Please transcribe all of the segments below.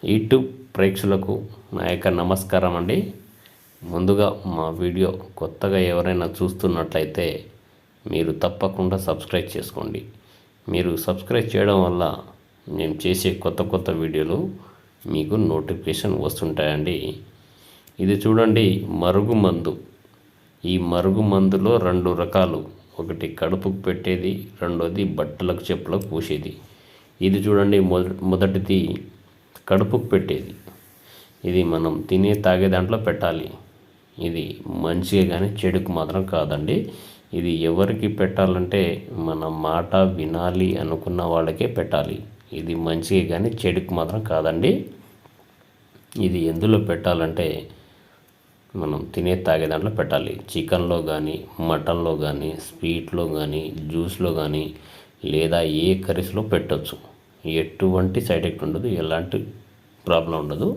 YouTube ప్రేక్షకులకు నా యొక్క నమస్కారం అండి. ముందుగా మా వీడియో కొత్తగా ఎవరైనా చూస్తున్నట్లయితే మీరు తప్పకుండా సబ్స్క్రైబ్ చేసుకోండి. మీరు సబ్స్క్రైబ్ చేయడం వల్ల నేను చేసే కొత్త వీడియోలు మీకు నోటిఫికేషన్ వస్తుంటాయండి. ఇది చూడండి, మరుగుమందు. ఈ మరుగుమందులో 2 రకాలు. ఒకటి కడుపుకు పెట్టేది, రెండోది బట్టలకు చెప్పులకు పూసేది. ఇది చూడండి, మొదటిది కడుపుకు పెట్టేది. ఇది మనం తినే తాగే దాంట్లో పెట్టాలి. ఇది మంచిగా కానీ చెడుకు మాత్రం కాదండి. ఇది ఎవరికి పెట్టాలంటే మన మాట వినాలి అనుకున్న వాళ్ళకే పెట్టాలి. ఇది మంచిగా కానీ చెడుకు మాత్రం కాదండి. ఇది ఎందులో పెట్టాలంటే మనం తినే తాగే దాంట్లో పెట్టాలి. చికెన్లో కానీ, మటన్లో కానీ, స్వీట్లో కానీ, జ్యూస్లో కానీ, లేదా ఏ కర్రీస్లో పెట్టవచ్చు. ఎటువంటి సైడ్ ఎఫెక్ట్ ఉండదు, ఎలాంటి ప్రాబ్లం ఉండదు.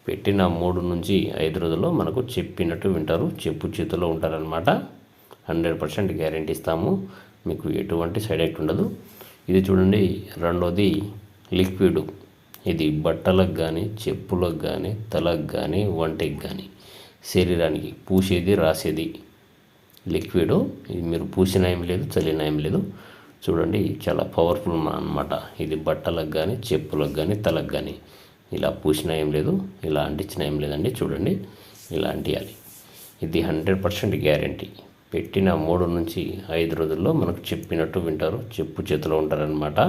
పెట్టిన 3 నుంచి 5 రోజుల్లో మనకు చెప్పినట్టు వింటారు, చెప్పు చేతిలో ఉంటారనమాట. 100% గ్యారెంటీ ఇస్తాము. మీకు ఎటువంటి సైడ్ ఎఫెక్ట్ ఉండదు. ఇది చూడండి, రెండోది లిక్విడ్. ఇది బట్టలకు కానీ, చెప్పులకు కానీ, తలకు కానీ, వంటికి కానీ, శరీరానికి పూసేది, రాసేది లిక్విడ్. ఇది మీరు పూసిన ఏం లేదు, చల్లిన ఏం లేదు. చూడండి, చాలా పవర్ఫుల్ అన్నమాట. ఇది బట్టలకు కానీ, చెప్పులకు కానీ, తలకు కానీ ఇలా పూసిన ఏం లేదు, ఇలా అంటించిన ఏం లేదండి. చూడండి, ఇలా అంటియాలి. ఇది 100% గ్యారెంటీ. పెట్టిన 3 నుంచి 5 రోజుల్లో మనకు చెప్పినట్టు వింటారు, చెప్పు చేతిలో ఉంటారనమాట.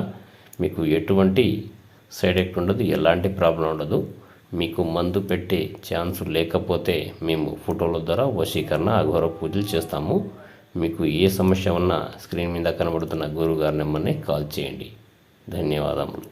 మీకు ఎటువంటి సైడ్ ఎఫెక్ట్ ఉండదు, ఎలాంటి ప్రాబ్లం ఉండదు. మీకు మందు పెట్టే ఛాన్స్ లేకపోతే మేము ఫోటోల ద్వారా వశీకరణ, అఘోర పూజలు చేస్తాము. మీకు ఏ సమస్య ఉన్నా స్క్రీన్ మీద కనబడుతున్న గురువుగారి నెంబర్ని కాల్ చేయండి. ధన్యవాదములు.